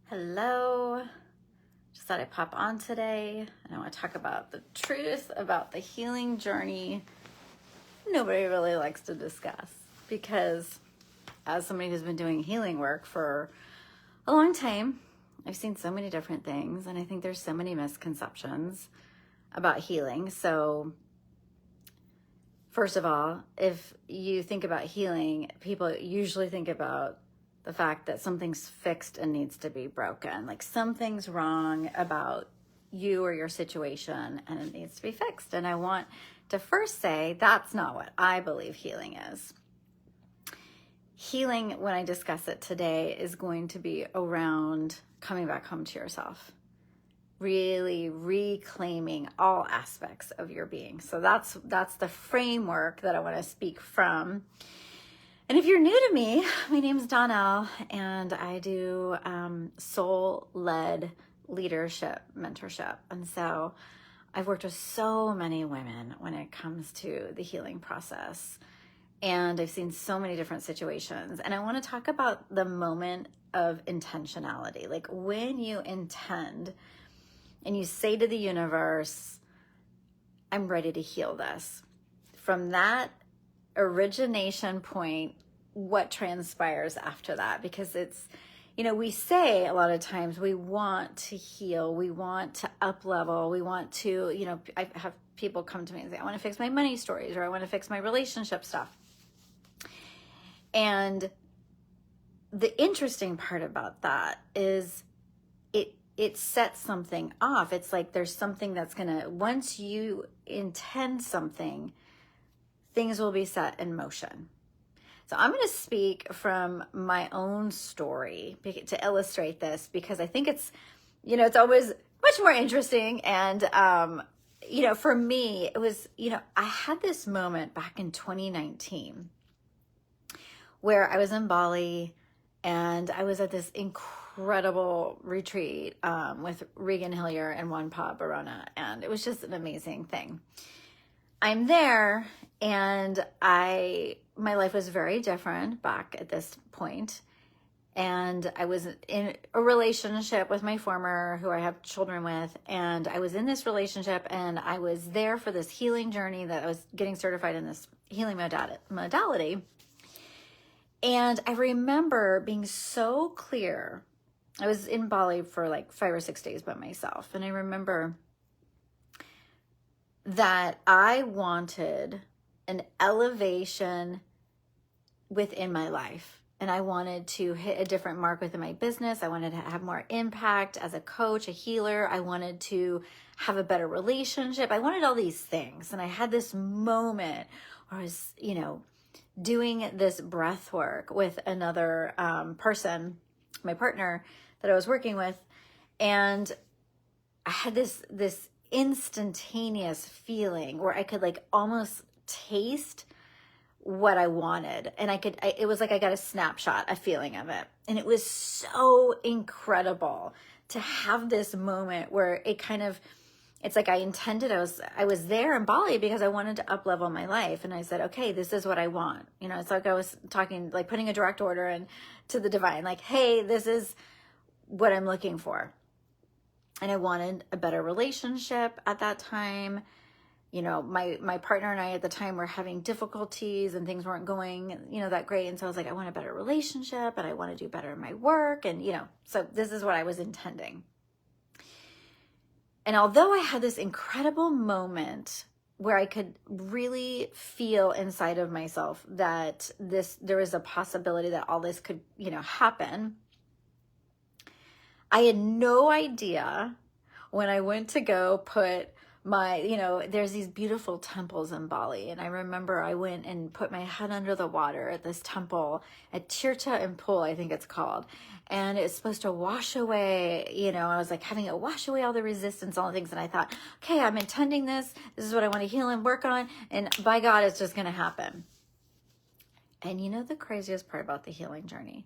Hello. Just thought I'd pop on today and I want to talk about the truth about the healing journey nobody really likes to discuss, because as somebody who's been doing healing work for a long time, I've seen so many different things, and I think there's so many misconceptions about healing. So first of all, if you think about healing, people usually think about the fact that something's fixed and needs to be broken. Like something's wrong about you or your situation and it needs to be fixed. And I want to first say that's not what I believe healing is. Healing, when I discuss it today, is going to be around coming back home to yourself, really reclaiming all aspects of your being. So that's the framework that I want to speak from. And if you're new to me, my name's Donnell, and I do soul-led leadership mentorship. And so I've worked with so many women when it comes to the healing process. And I've seen so many different situations. And I want to talk about the moment of intentionality. Like when you intend and you say to the universe, I'm ready to heal this. From that origination point, what transpires after that? Because it's, we say a lot of times we want to heal, we want to up level, we want to, I have people come to me and say, I want to fix my money stories, or I want to fix my relationship stuff. And the interesting part about that is it sets something off. It's like there's something that's gonna, once you intend something, things will be set in motion. So I'm going to speak from my own story to illustrate this, because I think it's, it's always much more interesting. And, for me, it was, I had this moment back in 2019 where I was in Bali and I was at this incredible retreat with Regan Hillier and Juanpa Barona. And it was just an amazing thing. I'm there, and my life was very different back at this point. And I was in a relationship with my former, who I have children with. And I was in this relationship, and I was there for this healing journey that I was getting certified in this healing modality. And I remember being so clear. I was in Bali for like 5 or 6 days by myself. And I remember that I wanted an elevation within my life, and I wanted to hit a different mark within my business. I wanted to have more impact as a coach, a healer. I wanted to have a better relationship. I wanted all these things. And I had this moment where I was, doing this breath work with another person, my partner that I was working with. And I had this instantaneous feeling where I could like almost taste what I wanted. And it was like I got a snapshot, a feeling of it. And it was so incredible to have this moment where it's like I intended, I was there in Bali because I wanted to up level my life. And I said, okay, this is what I want. It's like I was talking, like putting a direct order in to the divine, like, hey, this is what I'm looking for. And I wanted a better relationship at that time. My partner and I at the time were having difficulties and things weren't going, that great. And so I was like, I want a better relationship and I want to do better in my work. And, so this is what I was intending. And although I had this incredible moment where I could really feel inside of myself that there was a possibility that all this could, happen, I had no idea when I went to go put there's these beautiful temples in Bali. And I remember I went and put my head under the water at this temple at Tirta and Pool, I think it's called. And it's supposed to wash away, I was like having it wash away all the resistance, all the things. And I thought, okay, I'm intending this. This is what I want to heal and work on. And by God, it's just going to happen. And the craziest part about the healing journey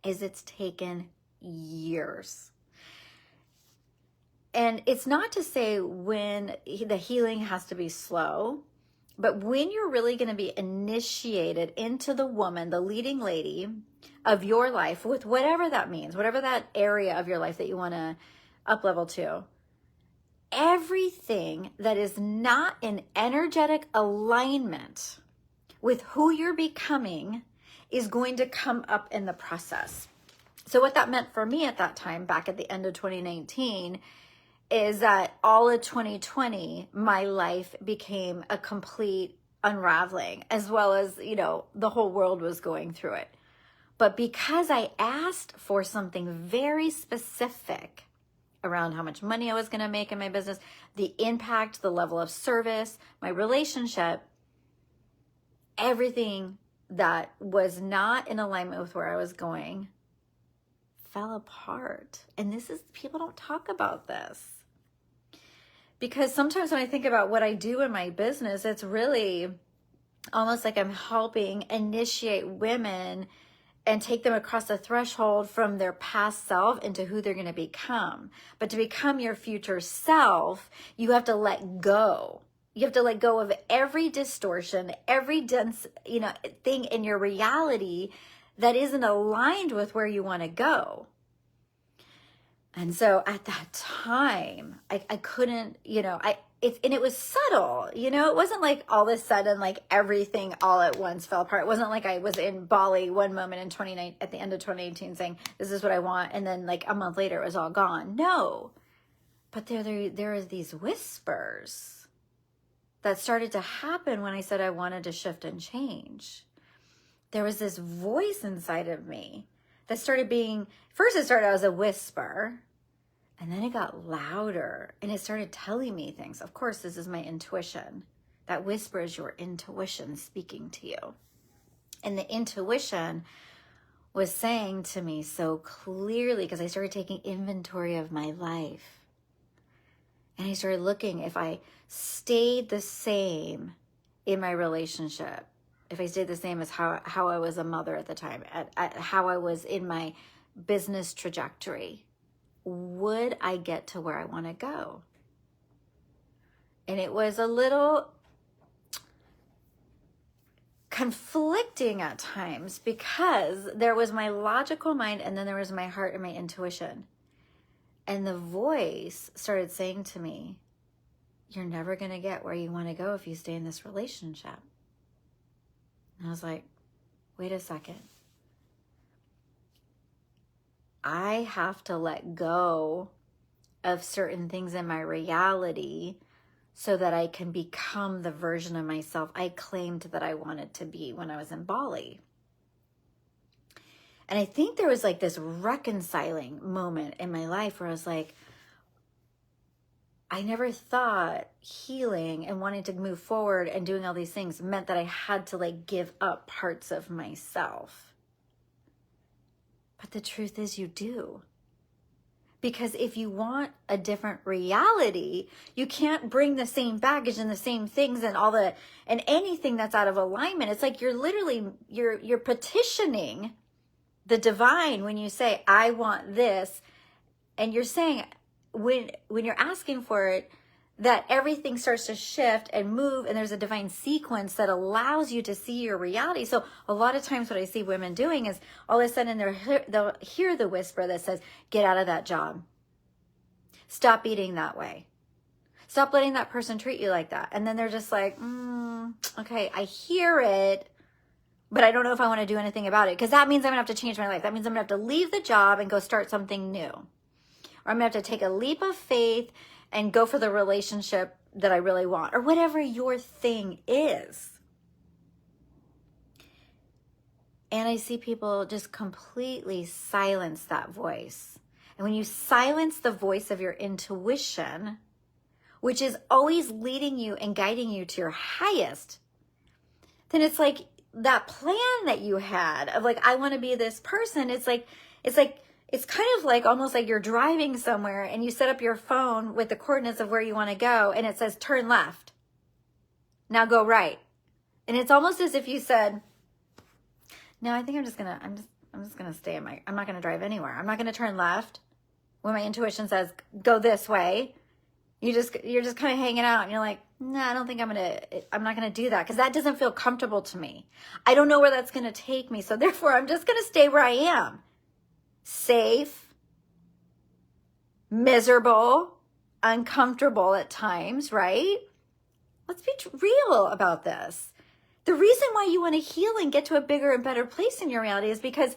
is it's taken years. And it's not to say when the healing has to be slow, But when you're really going to be initiated into the woman, the leading lady of your life, with whatever that means, whatever that area of your life that you want to up level to, everything that is not in energetic alignment with who you're becoming is going to come up in the process. So what that meant for me at that time, back at the end of 2019, is that all of 2020, my life became a complete unraveling, as well as, you know, the whole world was going through it. But because I asked for something very specific around how much money I was going to make in my business, the impact, the level of service, my relationship, everything that was not in alignment with where I was going fell apart. And this is, people don't talk about this. Because sometimes when I think about what I do in my business, it's really almost like I'm helping initiate women and take them across the threshold from their past self into who they're going to become. But to become your future self, you have to let go. You have to let go of every distortion, every dense, you know, thing in your reality that isn't aligned with where you want to go. And so at that time, I couldn't, you know, and it was subtle, you know, it wasn't like all of a sudden, like everything all at once fell apart. It wasn't like I was in Bali one moment in 29 at the end of 2018 saying, this is what I want. And then like a month later, it was all gone. No, but there are these whispers that started to happen when I said I wanted to shift and change. There was this voice inside of me that started being, first it started out as a whisper, and then it got louder, and it started telling me things. Of course, this is my intuition. That whisper is your intuition speaking to you. And the intuition was saying to me so clearly, because I started taking inventory of my life. And I started looking, if I stayed the same in my relationship, if I stayed the same as how I was a mother at the time, at how I was in my business trajectory, would I get to where I want to go? And it was a little conflicting at times because there was my logical mind and then there was my heart and my intuition. And the voice started saying to me, you're never going to get where you want to go if you stay in this relationship. And I was like, wait a second. I have to let go of certain things in my reality so that I can become the version of myself I claimed that I wanted to be when I was in Bali. And I think there was like this reconciling moment in my life where I was like, I never thought healing and wanting to move forward and doing all these things meant that I had to like give up parts of myself. But the truth is you do. Because if you want a different reality, you can't bring the same baggage and the same things and and anything that's out of alignment. It's like you're literally, you're petitioning the divine when you say, I want this. And you're saying, when you're asking for it, that everything starts to shift and move, and there's a divine sequence that allows you to see your reality. So a lot of times what I see women doing is all of a sudden they'll hear the whisper that says, get out of that job. Stop eating that way. Stop letting that person treat you like that. And then they're just like, okay, I hear it, but I don't know if I want to do anything about it, because that means I'm going to have to change my life. That means I'm going to have to leave the job and go start something new. Or I'm going to have to take a leap of faith and go for the relationship that I really want, or whatever your thing is. And I see people just completely silence that voice. And when you silence the voice of your intuition, which is always leading you and guiding you to your highest, then it's like that plan that you had of like, I want to be this person. It's kind of like almost like you're driving somewhere and you set up your phone with the coordinates of where you want to go, and it says turn left. Now go right. And it's almost as if you said, no, I think I'm just gonna stay I'm not gonna drive anywhere. I'm not gonna turn left when my intuition says go this way. You're just kind of hanging out and you're like, no, I don't think I'm not going to do that because that doesn't feel comfortable to me. I don't know where that's going to take me. So therefore, I'm just going to stay where I am. Safe, miserable, uncomfortable at times, right? Let's be real about this. The reason why you want to heal and get to a bigger and better place in your reality is because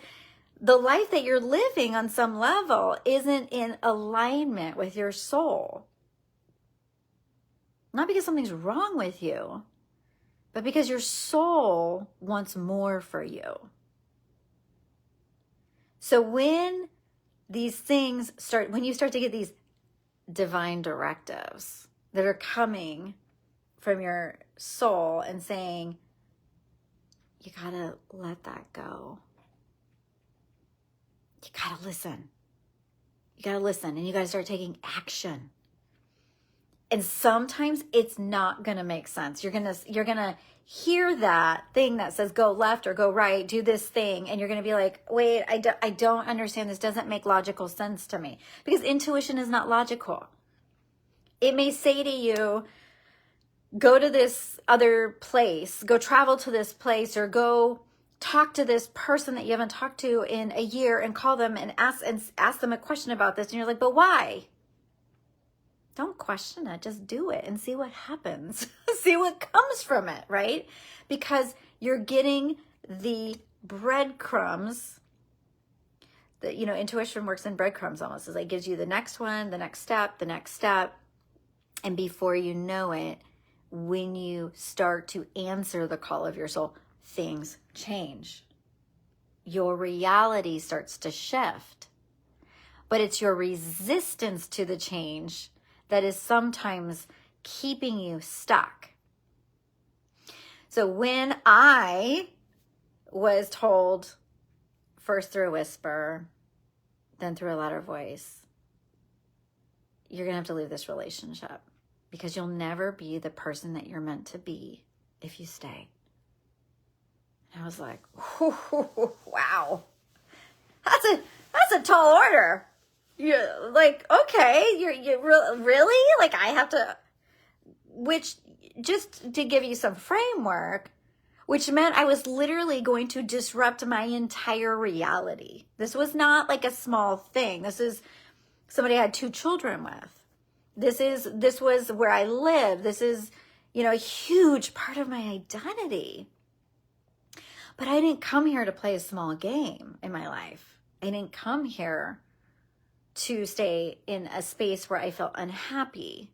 the life that you're living on some level isn't in alignment with your soul. Not because something's wrong with you, but because your soul wants more for you. So when these things when you start to get these divine directives that are coming from your soul and saying, you gotta let that go. You gotta listen. You gotta listen and you gotta start taking action. And sometimes it's not going to make sense. You're going to hear that thing that says go left or go right, do this thing. And you're going to be like, wait, I don't understand. This doesn't make logical sense to me, because intuition is not logical. It may say to you, go to this other place, go travel to this place, or go talk to this person that you haven't talked to in a year and call them and ask them a question about this. And you're like, but why? Don't question it. Just do it and see what happens. See what comes from it, right? Because you're getting the breadcrumbs. That, intuition works in breadcrumbs almost. It's like gives you the next one, the next step, the next step. And before you know it, when you start to answer the call of your soul, things change. Your reality starts to shift. But it's your resistance to the change that is sometimes keeping you stuck. So when I was told, first through a whisper, then through a louder voice, you're going to have to leave this relationship because you'll never be the person that you're meant to be if you stay. And I was like, wow, that's a tall order. You're like, okay, you really? Like I have to, which just to give you some framework, which meant I was literally going to disrupt my entire reality. This was not like a small thing. This is somebody I had 2 children with. This was where I live. This is, a huge part of my identity. But I didn't come here to play a small game in my life. I didn't come here to stay in a space where I felt unhappy.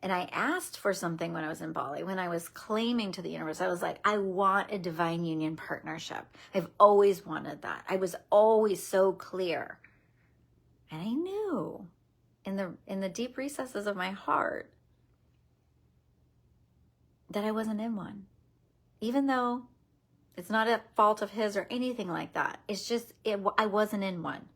And I asked for something when I was in Bali, when I was claiming to the universe. I was like, I want a divine union partnership. I've always wanted that. I was always so clear. And I knew in the deep recesses of my heart that I wasn't in one. Even though it's not a fault of his or anything like that. It's just, I wasn't in one.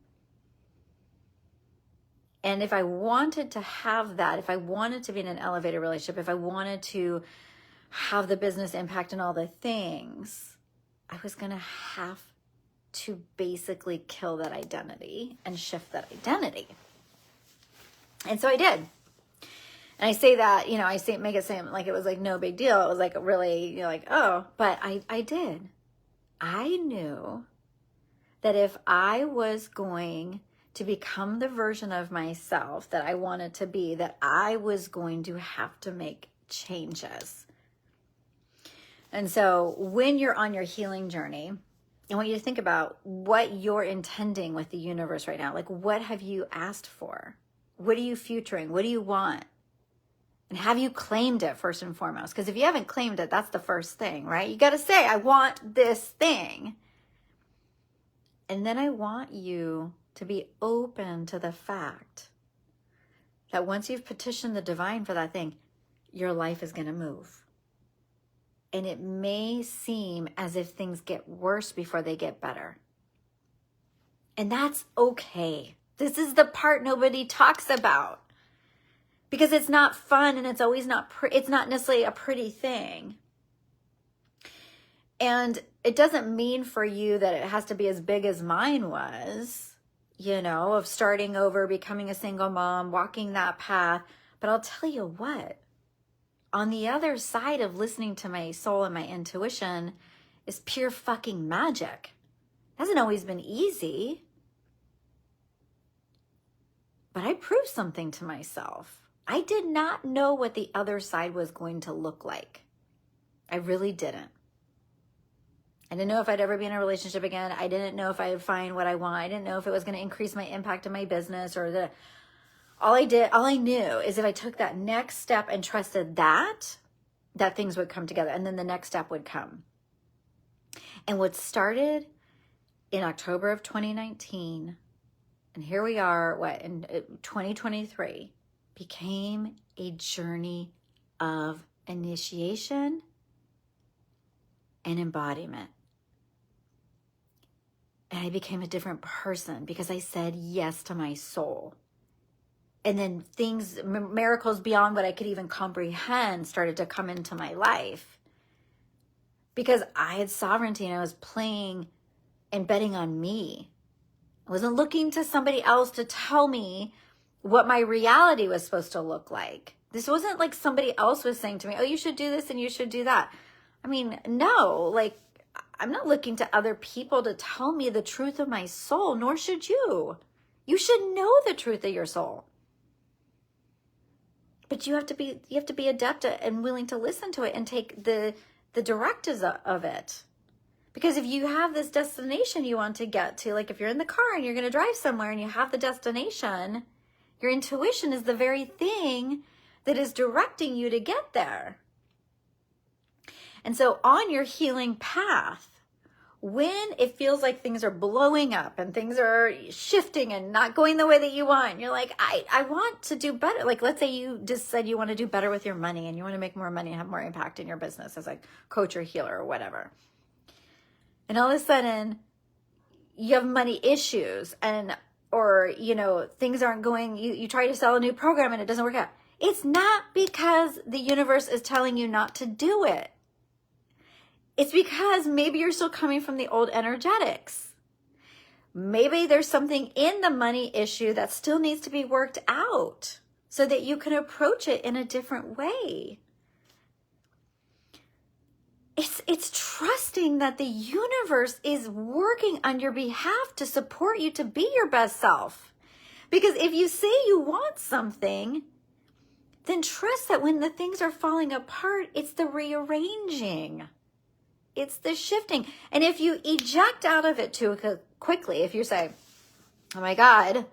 And if I wanted to have that, if I wanted to be in an elevated relationship, if I wanted to have the business impact and all the things, I was going to have to basically kill that identity and shift that identity. And so I did. And I say that, make it seem like it was like no big deal. It was like really, but I did. I knew that if I was going to become the version of myself that I wanted to be, that I was going to have to make changes. And so when you're on your healing journey, I want you to think about what you're intending with the universe right now. Like, what have you asked for? What are you futuring? What do you want? And have you claimed it first and foremost? Because if you haven't claimed it, that's the first thing, right? You got to say, I want this thing. And then I want you to be open to the fact that once you've petitioned the divine for that thing, your life is going to move. And it may seem as if things get worse before they get better. And that's okay. This is the part nobody talks about. Because it's not fun and it's always it's not necessarily a pretty thing. And it doesn't mean for you that it has to be as big as mine was, of starting over, becoming a single mom, walking that path. But I'll tell you what, on the other side of listening to my soul and my intuition is pure fucking magic. It hasn't always been easy, but I proved something to myself. I did not know what the other side was going to look like. I really didn't. I didn't know if I'd ever be in a relationship again. I didn't know if I would find what I want. I didn't know if it was going to increase my impact in my business or all I knew is if I took that next step and trusted that things would come together, and then the next step would come. And what started in October of 2019, and here we are, in 2023, became a journey of initiation and embodiment. And I became a different person because I said yes to my soul. And then miracles beyond what I could even comprehend started to come into my life. Because I had sovereignty and I was playing and betting on me. I wasn't looking to somebody else to tell me what my reality was supposed to look like. This wasn't like somebody else was saying to me, oh, you should do this and you should do that. I mean, no, like I'm not looking to other people to tell me the truth of my soul, nor should you. You should know the truth of your soul. But you have to be adept and willing to listen to it and take the directives of it. Because if you have this destination you want to get to, like if you're in the car and you're going to drive somewhere and you have the destination, your intuition is the very thing that is directing you to get there. And so on your healing path, when it feels like things are blowing up and things are shifting and not going the way that you want, you're like, I want to do better. Like, let's say you just said you want to do better with your money and you want to make more money and have more impact in your business as a coach or healer or whatever. And all of a sudden you have money issues or things aren't going, you try to sell a new program and it doesn't work out. It's not because the universe is telling you not to do it. It's because maybe you're still coming from the old energetics. Maybe there's something in the money issue that still needs to be worked out so that you can approach it in a different way. It's trusting that the universe is working on your behalf to support you to be your best self. Because if you say you want something, then trust that when the things are falling apart, it's the rearranging. It's the shifting. And if you eject out of it too quickly, if you say, oh my God,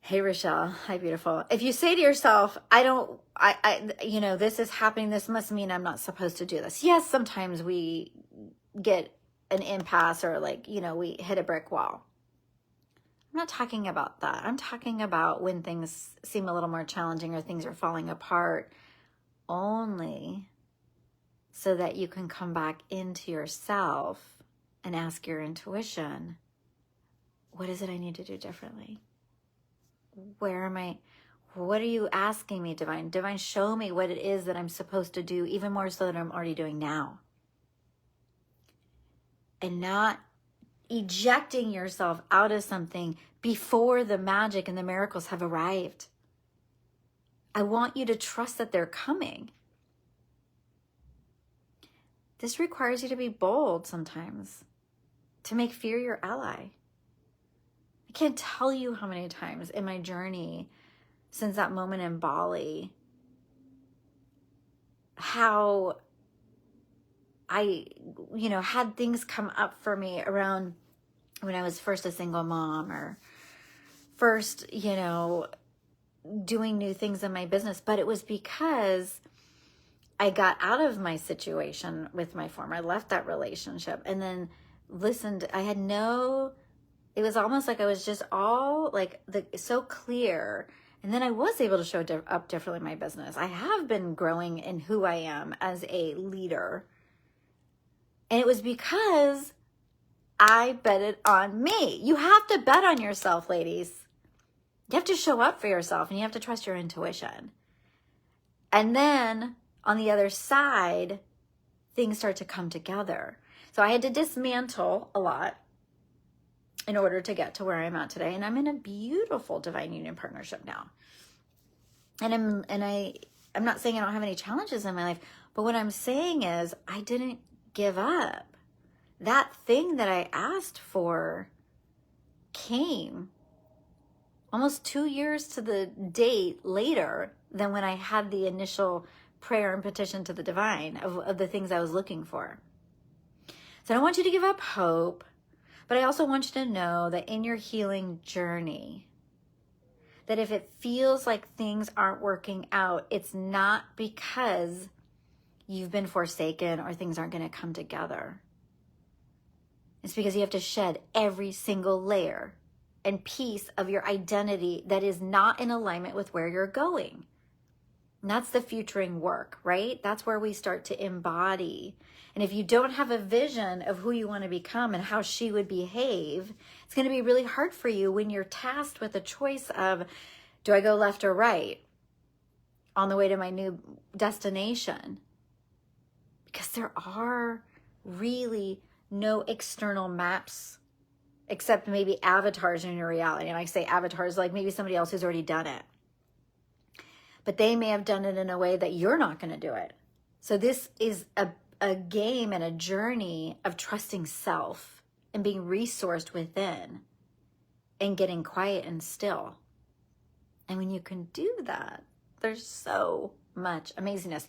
hey, Rochelle, hi, beautiful. If you say to yourself, this is happening. This must mean I'm not supposed to do this. Yes, sometimes we get an impasse or we hit a brick wall. I'm not talking about that. I'm talking about when things seem a little more challenging or things are falling apart only so that you can come back into yourself and ask your intuition, what is it I need to do differently? What are you asking me, Divine? Divine, show me what it is that I'm supposed to do, even more so than I'm already doing now. And not ejecting yourself out of something before the magic and the miracles have arrived. I want you to trust that they're coming. This requires you to be bold sometimes, to make fear your ally. I can't tell you how many times in my journey since that moment in Bali, how I, had things come up for me around when I was first a single mom or first, doing new things in my business. But it was because I got out of my situation with my former. I left that relationship and then listened. It was almost like I was just all so clear. And then I was able to show up differently in my business. I have been growing in who I am as a leader. And it was because I betted on me. You have to bet on yourself, ladies. You have to show up for yourself and you have to trust your intuition. And then on the other side, things start to come together. So I had to dismantle a lot in order to get to where I'm at today. And I'm in a beautiful divine union partnership now. And I'm not saying I don't have any challenges in my life, but what I'm saying is I didn't give up. That thing that I asked for came almost 2 years to the date later than when I had the initial prayer and petition to the divine of the things I was looking for. So I don't want you to give up hope, but I also want you to know that in your healing journey, that if it feels like things aren't working out, it's not because you've been forsaken or things aren't going to come together. It's because you have to shed every single layer and piece of your identity that is not in alignment with where you're going. And that's the futuring work, right? That's where we start to embody. And if you don't have a vision of who you want to become and how she would behave, it's going to be really hard for you when you're tasked with a choice of, do I go left or right on the way to my new destination? Because there are really no external maps except maybe avatars in your reality. And I say avatars like maybe somebody else who's already done it. But they may have done it in a way that you're not going to do it. So this is a game and a journey of trusting self and being resourced within and getting quiet and still. And when you can do that, there's so much amazingness.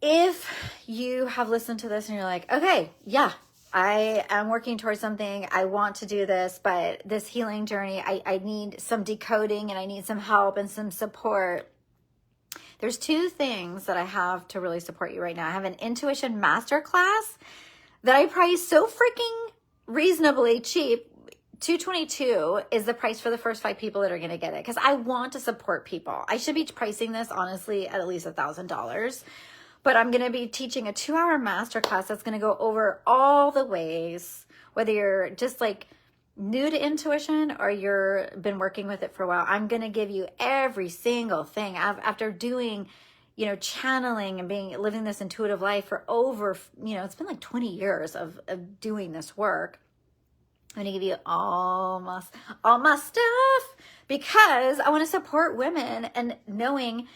If you have listened to this and you're like, okay, yeah, I am working towards something. I want to do this, but this healing journey, I need some decoding and I need some help and some support. There's 2 things that I have to really support you right now. I have an intuition masterclass that I price so freaking reasonably cheap. $222 is the price for the first 5 people that are going to get it because I want to support people. I should be pricing this honestly at least $1,000. But I'm going to be teaching a 2-hour masterclass that's going to go over all the ways, whether you're just like new to intuition or you've been working with it for a while. I'm going to give you every single thing. After doing, channeling and living this intuitive life for over, it's been like 20 years of doing this work. I'm going to give you all my stuff because I want to support women and knowing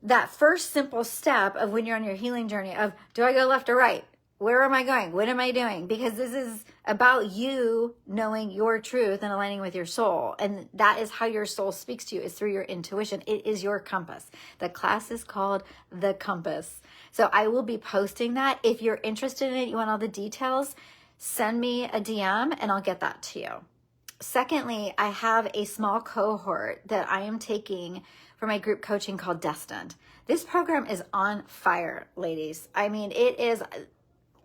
that first simple step of when you're on your healing journey of, do I go left or right? Where am I going? What am I doing? Because this is about you knowing your truth and aligning with your soul. And that is how your soul speaks to you, is through your intuition. It is your compass. The class is called The Compass. So I will be posting that. If you're interested in it, you want all the details, send me a DM and I'll get that to you. Secondly, I have a small cohort that I am taking for my group coaching called Destined. This program is on fire, ladies. I mean,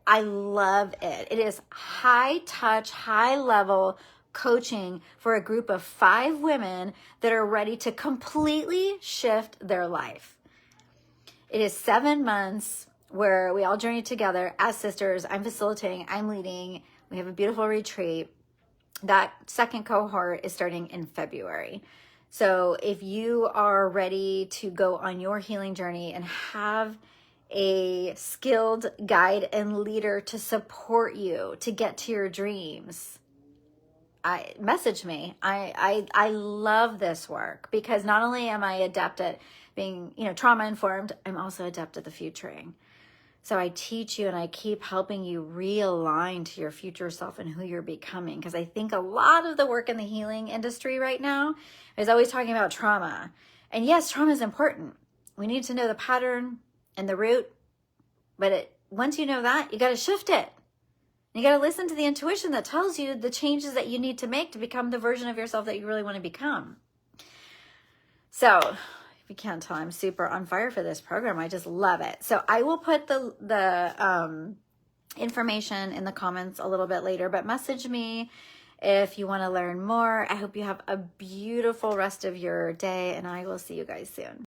I love it. It is high touch, high level coaching for a group of 5 women that are ready to completely shift their life. It is 7 months where we all journey together as sisters. I'm facilitating, I'm leading. We have a beautiful retreat. That second cohort is starting in February. So if you are ready to go on your healing journey and have a skilled guide and leader to support you to get to your dreams, message me. I love this work because not only am I adept at being, trauma informed, I'm also adept at the futuring. So I teach you and I keep helping you realign to your future self and who you're becoming. Because I think a lot of the work in the healing industry right now is always talking about trauma. And yes, trauma is important. We need to know the pattern and the root. But once you know that, you got to shift it. You got to listen to the intuition that tells you the changes that you need to make to become the version of yourself that you really want to become. So if you can't tell, I'm super on fire for this program. I just love it. So I will put the information in the comments a little bit later, but message me if you want to learn more. I hope you have a beautiful rest of your day, and I will see you guys soon.